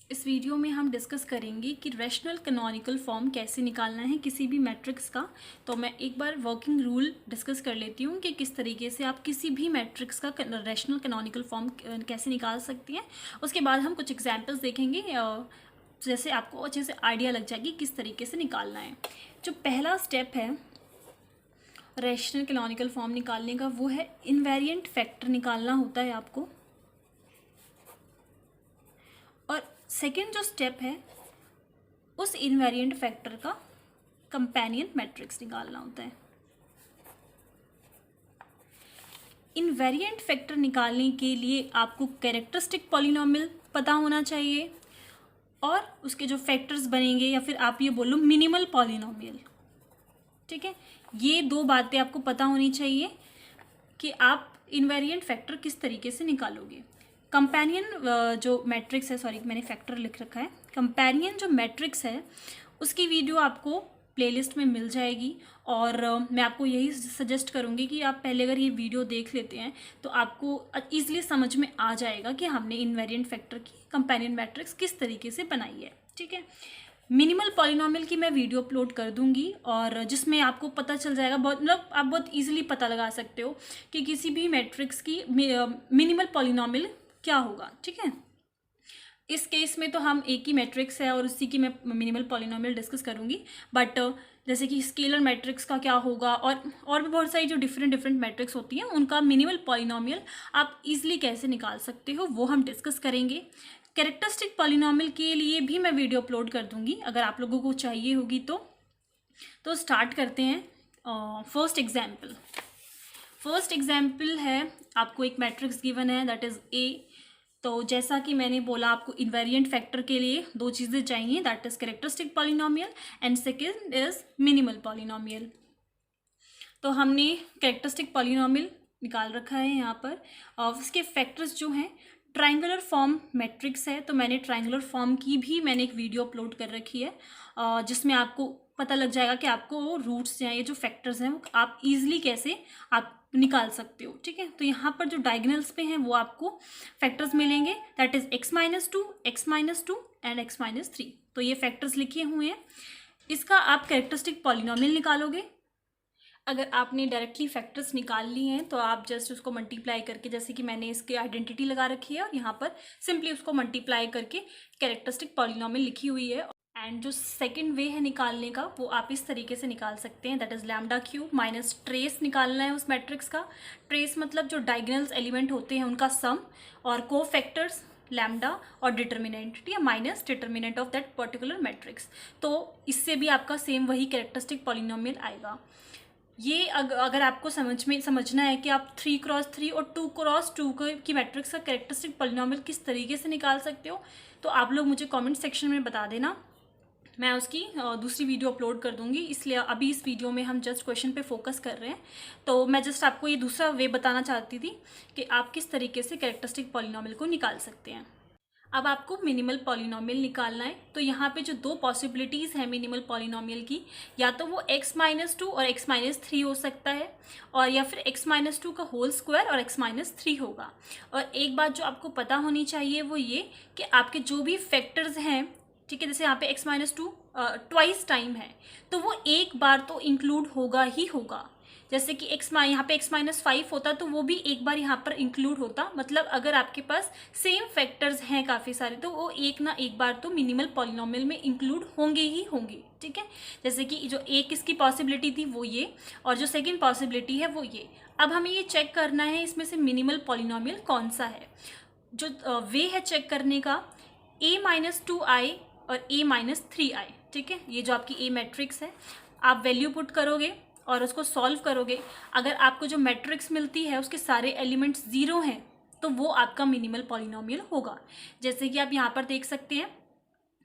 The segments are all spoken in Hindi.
इस वीडियो में हम डिस्कस करेंगे कि रैशनल कैनोनिकल फॉर्म कैसे निकालना है किसी भी मैट्रिक्स का। तो मैं एक बार वर्किंग रूल डिस्कस कर लेती हूँ कि किस तरीके से आप किसी भी मैट्रिक्स का रैशनल कैनोनिकल फॉर्म कैसे निकाल सकती हैं। उसके बाद हम कुछ एग्जांपल्स देखेंगे, जैसे आपको अच्छे से आइडिया लग जाएगी किस तरीके से निकालना है। जो पहला स्टेप है रैशनल कैनोनिकल फॉर्म निकालने का, वो है इनवेरिएंट फैक्टर निकालना होता है आपको। और सेकेंड जो स्टेप है उस इनवेरिएंट फैक्टर का कंपेनियन मैट्रिक्स निकालना होता है। इनवेरिएंट फैक्टर निकालने के लिए आपको कैरेक्टरिस्टिक पॉलिनोमियल पता होना चाहिए और उसके जो फैक्टर्स बनेंगे, या फिर आप ये बोलो मिनिमल पॉलिनोमियल। ठीक है, ये दो बातें आपको पता होनी चाहिए कि आप इनवेरिएंट फैक्टर किस तरीके से निकालोगे। कंपेनियन जो मैट्रिक्स है, सॉरी मैंने फैक्टर लिख रखा है, कंपेनियन जो मैट्रिक्स है उसकी वीडियो आपको प्लेलिस्ट में मिल जाएगी। और मैं आपको यही सजेस्ट करूँगी कि आप पहले अगर ये वीडियो देख लेते हैं तो आपको ईजिली समझ में आ जाएगा कि हमने इनवेरिएंट फैक्टर की कंपेनियन मैट्रिक्स किस तरीके से बनाई है। ठीक है, मिनिमल पॉलिनोमियल की मैं वीडियो अपलोड कर दूंगी और जिसमें आपको पता चल जाएगा, बहुत मतलब आप बहुत इजीली पता लगा सकते हो कि किसी भी मैट्रिक्स की मिनिमल पॉलिनोमियल क्या होगा। ठीक है, इस केस में तो हम एक ही मैट्रिक्स है और उसी की मैं मिनिमल पॉलिनोमियल डिस्कस करूंगी, बट जैसे कि स्केलर मैट्रिक्स का क्या होगा और भी बहुत सारी जो डिफरेंट मैट्रिक्स होती हैं उनका मिनिमल पॉलिनोमियल आप इजीली कैसे निकाल सकते हो वो हम डिस्कस करेंगे। कैरेक्टरिस्टिक पॉलिनोमियल के लिए भी मैं वीडियो अपलोड कर दूंगी अगर आप लोगों को चाहिए होगी तो स्टार्ट करते हैं। फर्स्ट एग्जाम्पल है, आपको एक मैट्रिक्स गिवन है दैट इज ए। तो जैसा कि मैंने बोला आपको इनवेरिएंट फैक्टर के लिए दो चीज़ें चाहिए, that is characteristic polynomial and second is minimal polynomial. तो हमने कैरेक्टरिस्टिक पॉलिनोमियल निकाल रखा है यहाँ पर, और उसके फैक्टर्स जो हैं ट्राइंगुलर फॉर्म मैट्रिक्स है। तो मैंने ट्राइंगुलर फॉर्म की भी मैंने एक वीडियो अपलोड कर रखी है जिसमें आपको पता लग जाएगा कि आपको रूट्स या ये जो फैक्टर्स हैं वो आप इजीली कैसे आप निकाल सकते हो। ठीक है, तो यहाँ पर जो डायगोनल्स पे हैं वो आपको फैक्टर्स मिलेंगे, that is x-2, x-2 and x-3। तो ये फैक्टर्स लिखे हुए हैं, इसका आप कैरेक्टरिस्टिक पॉलिनोमियल निकालोगे। अगर आपने डायरेक्टली फैक्टर्स निकाल लिए हैं तो आप जस्ट उसको मल्टीप्लाई करके, जैसे कि मैंने इसकी आइडेंटिटी लगा रखी है और यहाँ पर सिंपली उसको मल्टीप्लाई करके कैरेक्टरिस्टिक पॉलिनोमियल लिखी हुई है। एंड जो सेकंड वे है निकालने का वो आप इस तरीके से निकाल सकते हैं, that is lambda cube minus trace निकालना है उस मैट्रिक्स का। ट्रेस मतलब जो डायगोनल्स एलिमेंट होते हैं उनका सम, और को फैक्टर्स लैम्डा और डिटर्मिनेंट, ठीक है, minus determinant of that particular matrix. तो इससे भी आपका सेम वही कैरेक्टरिस्टिक पॉलिनोमियल आएगा। ये अगर आपको समझना है कि आप 3x3 और 2x2 की मैट्रिक्स का कैरेक्टरिस्टिक पॉलिनोमियल किस तरीके से निकाल सकते हो तो आप लोग मुझे कमेंट सेक्शन में बता देना, मैं उसकी दूसरी वीडियो अपलोड कर दूंगी। इसलिए अभी इस वीडियो में हम जस्ट क्वेश्चन पे फोकस कर रहे हैं। तो मैं जस्ट आपको ये दूसरा वे बताना चाहती थी कि आप किस तरीके से कैरेक्टरिस्टिक पॉलिनोमियल को निकाल सकते हैं। अब आपको मिनिमल पॉलिनोमियल निकालना है। तो यहाँ पे जो दो पॉसिबिलिटीज़ हैं मिनिमल पॉलिनोमियल की, या तो वो x-2 और x-3 हो सकता है, और या फिर x-2 का होल स्क्वायर और x-3 होगा। और एक बात जो आपको पता होनी चाहिए वो ये कि आपके जो भी फैक्टर्स हैं, ठीक है, जैसे यहाँ पे x-2 ट्वाइस टाइम है तो वो एक बार तो इंक्लूड होगा ही होगा। जैसे कि यहाँ पे x-5 होता तो वो भी एक बार यहाँ पर इंक्लूड होता। मतलब अगर आपके पास सेम फैक्टर्स हैं काफ़ी सारे तो वो एक ना एक बार तो मिनिमल पॉलिनोमियल में इंक्लूड होंगे ही होंगे। ठीक है, जैसे कि जो एक इसकी पॉसिबिलिटी थी वो ये, और जो सेकेंड पॉसिबिलिटी है वो ये। अब हमें ये चेक करना है इसमें से मिनिमल पॉलिनोमियल कौन सा है। जो वे है चेक करने का, a-2i और a-3i। ठीक है, ये जो आपकी ए मैट्रिक्स है, आप वैल्यू पुट करोगे और उसको सॉल्व करोगे। अगर आपको जो मैट्रिक्स मिलती है उसके सारे एलिमेंट्स ज़ीरो हैं तो वो आपका मिनिमल पॉलिनोमियल होगा। जैसे कि आप यहाँ पर देख सकते हैं,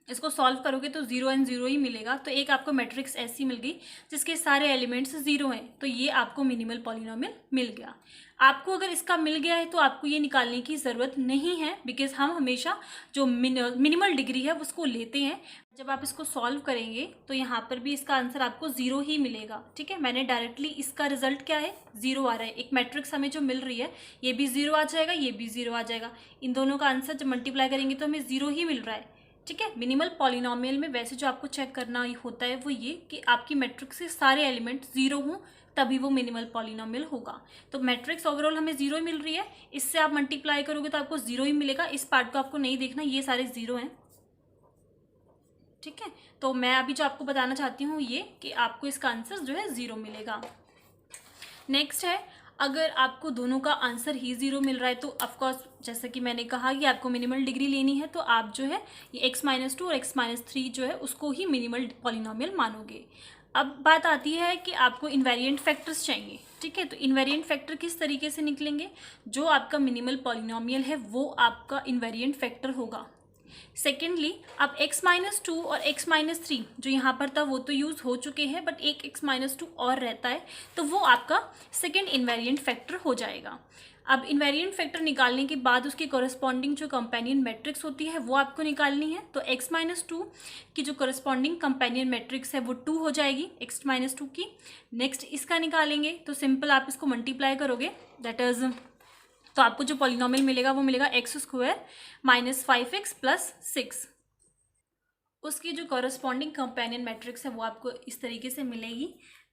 इसको सॉल्व करोगे तो 0 एंड 0 ही मिलेगा। तो एक आपको मैट्रिक्स ऐसी मिल गई जिसके सारे एलिमेंट्स 0 हैं, तो ये आपको मिनिमल पॉलिनोमियल मिल गया। आपको अगर इसका मिल गया है तो आपको ये निकालने की ज़रूरत नहीं है, बिकॉज हम हमेशा जो मिनिमल डिग्री है उसको लेते हैं। जब आप इसको सॉल्व करेंगे तो यहाँ पर भी इसका आंसर आपको 0 ही मिलेगा। ठीक है, मैंने डायरेक्टली इसका रिजल्ट क्या है 0 आ रहा है। एक मैट्रिक्स हमें जो मिल रही है ये भी 0 आ जाएगा, ये भी 0 आ जाएगा। इन दोनों का आंसर जब मल्टीप्लाई करेंगे तो हमें 0 ही मिल रहा है। ठीक है। मिनिमल पॉलिनोमियल में वैसे जो आपको चेक करना होता है वो ये कि आपकी मैट्रिक्स के सारे एलिमेंट जीरो हों, तभी वो मिनिमल पॉलिनोमियल होगा। तो मैट्रिक्स ओवरऑल हमें जीरो ही मिल रही है, इससे आप मल्टीप्लाई करोगे तो आपको जीरो ही मिलेगा। इस पार्ट को आपको नहीं देखना, ये सारे जीरो हैं, ठीक है। तो मैं अभी जो आपको बताना चाहती हूँ ये कि आपको इसका आंसर जो है जीरो मिलेगा। नेक्स्ट है, अगर आपको दोनों का आंसर ही जीरो मिल रहा है तो ऑफकोर्स जैसे कि मैंने कहा कि आपको मिनिमल डिग्री लेनी है, तो आप जो है ये x-2 और x-3 जो है उसको ही मिनिमल पॉलिनोमियल मानोगे। अब बात आती है कि आपको इन्वेरिएंट फैक्टर्स चाहिए, ठीक है। तो इन्वेरिएंट फैक्टर किस तरीके से निकलेंगे? जो आपका मिनिमल पॉलिनोमियल है वो आपका इन्वेरिएंट फैक्टर होगा। सेकेंडली, अब x-2 और x-3 जो यहाँ पर था वो तो यूज़ हो चुके हैं, बट एक x-2 और रहता है, तो वो आपका सेकेंड इन्वेरिएंट फैक्टर हो जाएगा। अब इन्वेरिएंट फैक्टर निकालने के बाद उसकी कॉरेस्पॉन्डिंग जो कंपेनियन मैट्रिक्स होती है वो आपको निकालनी है। तो x-2 की जो कॉरेस्पॉन्डिंग कंपेनियन मैट्रिक्स है वो 2 हो जाएगी x-2 की। नेक्स्ट इसका निकालेंगे तो सिंपल आप इसको मल्टीप्लाई करोगे, दैट इज, तो आपको जो पॉलिनोमियल मिलेगा वो मिलेगा x² - 5x + 6। उसकी जो कॉरेस्पॉन्डिंग कंपेनियन मैट्रिक्स है वो आपको इस तरीके से मिलेगी।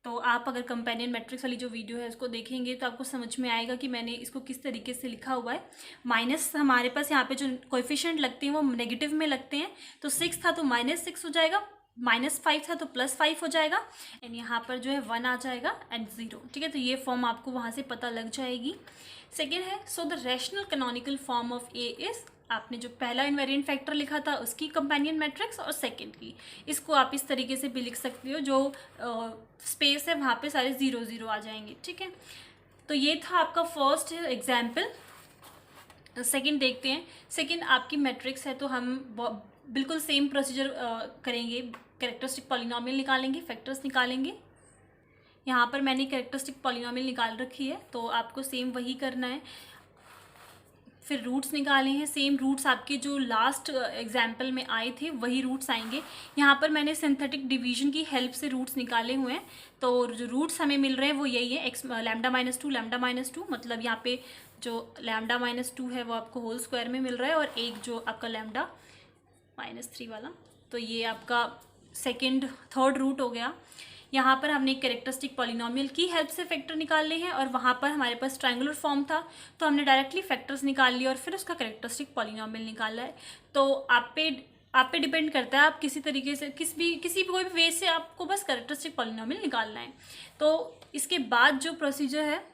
तो आप अगर कंपेनियन मैट्रिक्स वाली जो वीडियो है उसको देखेंगे तो आपको समझ में आएगा कि मैंने इसको किस तरीके से लिखा हुआ है। माइनस हमारे पास यहाँ पे जो कोएफिशिएंट लगते हैं वो नेगेटिव में लगते हैं, तो 6 था तो -6 हो जाएगा, -5 था तो +5 हो जाएगा, एंड यहाँ पर जो है 1 आ जाएगा एंड 0, ठीक है। तो ये फॉर्म आपको वहाँ से पता लग जाएगी। सेकेंड है, so the rational canonical form of A is, आपने जो पहला इन्वेरिएंट फैक्टर लिखा था उसकी कंपेनियन मैट्रिक्स और सेकंड की, इसको आप इस तरीके से भी लिख सकते हो, जो स्पेस है वहाँ पे सारे 0 0 आ जाएंगे, ठीक है। तो ये था आपका फर्स्ट एग्जाम्पल। सेकंड देखते हैं। सेकंड आपकी मैट्रिक्स है तो हम बिल्कुल सेम प्रोसीजर करेंगे, कैरेक्टरिस्टिक पॉलिनोमियल निकालेंगे, फैक्टर्स निकालेंगे। यहाँ पर मैंने कैरेक्टरिस्टिक पॉलिनोमियल निकाल रखी है तो आपको सेम वही करना है। फिर रूट्स निकाले हैं, सेम रूट्स आपके जो लास्ट एग्जाम्पल में आए थे वही रूट्स आएंगे। यहाँ पर मैंने सिंथेटिक डिवीजन की हेल्प से रूट्स निकाले हुए हैं, तो जो रूट्स हमें मिल रहे हैं वो यही है, λ-2 λ-2, मतलब यहाँ पे जो λ-2 है वो आपको होल स्क्वायर में मिल रहा है, और एक जो आपका λ-3 वाला, तो ये आपका थर्ड रूट हो गया। यहाँ पर हमने कैरेक्टरिस्टिक पॉलिनोमियल की हेल्प से फैक्टर निकाले हैं, और वहाँ पर हमारे पास ट्रायंगुलर फॉर्म था तो हमने डायरेक्टली फैक्टर्स निकाल लिए और फिर उसका कैरेक्टरिस्टिक पॉलिनोमियल निकाला है। तो आप पे डिपेंड करता है, आप किसी तरीके से किसी कोई भी वे से आपको बस कैरेक्टरिस्टिक पॉलिनोमियल निकालना है। तो इसके बाद जो प्रोसीजर है,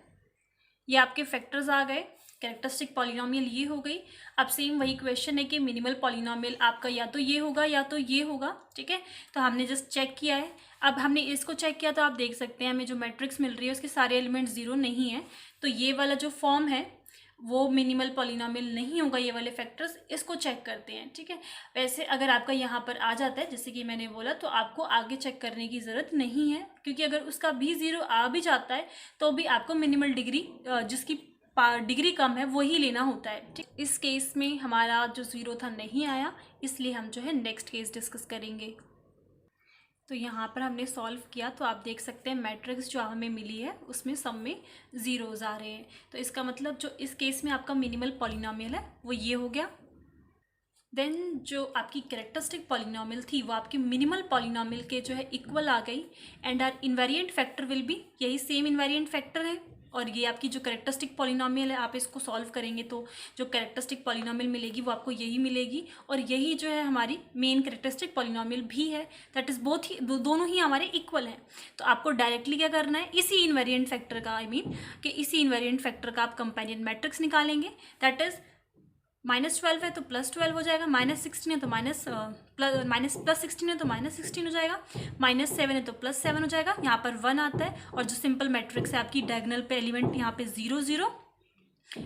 ये आपके फैक्टर्स आ गए, कैरेक्टरिस्टिक पॉलिनोमियल ये हो गई। अब सेम वही क्वेश्चन है कि मिनिमल पॉलिनोमियल आपका या तो ये होगा या तो ये होगा, ठीक है। तो हमने जस्ट चेक किया है। अब हमने इसको चेक किया तो आप देख सकते हैं हमें जो मैट्रिक्स मिल रही है उसके सारे एलिमेंट 0 नहीं है, तो ये वाला जो फॉर्म है वो मिनिमल पॉलिनोमियल नहीं होगा, ये वाले फैक्टर्स। इसको चेक करते हैं, ठीक है। वैसे अगर आपका यहाँ पर आ जाता है जैसे कि मैंने बोला, तो आपको आगे चेक करने की ज़रूरत नहीं है, क्योंकि अगर उसका भी 0 आ भी जाता है तो भी आपको मिनिमल डिग्री जिसकी डिग्री कम है वही लेना होता है, ठीक। इस केस में हमारा जो 0 था नहीं आया, इसलिए हम जो है नेक्स्ट केस डिस्कस करेंगे। तो यहाँ पर हमने सॉल्व किया तो आप देख सकते हैं मैट्रिक्स जो हमें मिली है उसमें सब में ज़ीरोज़ आ रहे हैं, तो इसका मतलब जो इस केस में आपका मिनिमल पॉलिनोमियल है वो ये हो गया। देन जो आपकी कैरेक्टरिस्टिक पॉलिनोमियल थी वो आपकी मिनिमल पॉलिनोमियल के जो है इक्वल आ गई, and R invariant factor will be, यही सेम इन्वेरिएंट फैक्टर है। और ये आपकी जो कैरेक्टरिस्टिक पॉलिनोमियल है, आप इसको सॉल्व करेंगे तो जो कैरेक्टरिस्टिक पॉलिनोमियल मिलेगी वो आपको यही मिलेगी, और यही जो है हमारी मेन कैरेक्टरिस्टिक पॉलिनोमियल भी है, दैट इज़ बोथ ही, दोनों ही हमारे इक्वल हैं। तो आपको डायरेक्टली क्या करना है, इसी इन्वेरिएंट फैक्टर का कि इसी इन्वेरिएंट फैक्टर का आप कंपेनियन मैट्रिक्स निकालेंगे, दैट इज़ -12 है तो +12 हो जाएगा, -16 है तो +16 है तो -16 हो जाएगा, -7 है तो +7 हो जाएगा। यहाँ पर 1 आता है, और जो सिंपल मैट्रिक्स है आपकी डायगोनल पे एलिमेंट यहाँ पे 0 0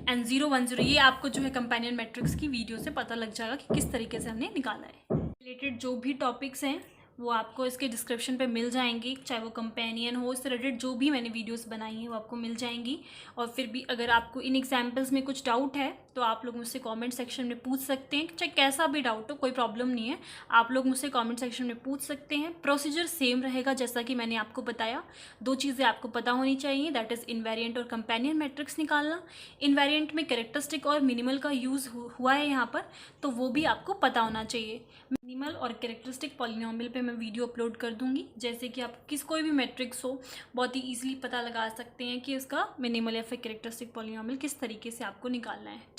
एंड 0 1 0, ये आपको जो है कंपेनियन मैट्रिक्स की वीडियो से पता लग जाएगा कि किस तरीके से हमने निकाला है। रिलेटेड जो भी टॉपिक्स हैं वो आपको इसके डिस्क्रिप्शन पे मिल जाएंगी, चाहे वो कंपेनियन हो, इससे रिलेटेड जो भी मैंने वीडियोस बनाई हैं वो आपको मिल जाएंगी। और फिर भी अगर आपको इन एग्जाम्पल्स में कुछ डाउट है तो आप लोग मुझसे कमेंट सेक्शन में पूछ सकते हैं, चाहे कैसा भी डाउट हो, कोई प्रॉब्लम नहीं है, आप लोग मुझसे कमेंट सेक्शन में पूछ सकते हैं। प्रोसीजर सेम रहेगा जैसा कि मैंने आपको बताया। दो चीज़ें आपको पता होनी चाहिए, दैट इज़ इन्वेरिएंट और कंपेनियन मैट्रिक्स निकालना। इन्वेरिएंट में कैरेक्टरिस्टिक और मिनिमल का यूज़ हुआ है यहाँ पर, तो वो भी आपको पता होना चाहिए। मिनिमल और कैरेक्टरिस्टिक पॉलिनोमियल पे मैं वीडियो अपलोड कर दूंगी, जैसे कि आप कोई भी मैट्रिक्स हो बहुत ही ईजिली पता लगा सकते हैं कि उसका मिनिमल या फिर कैरेक्टरिस्टिक पॉलिनोमियल किस तरीके से आपको निकालना है।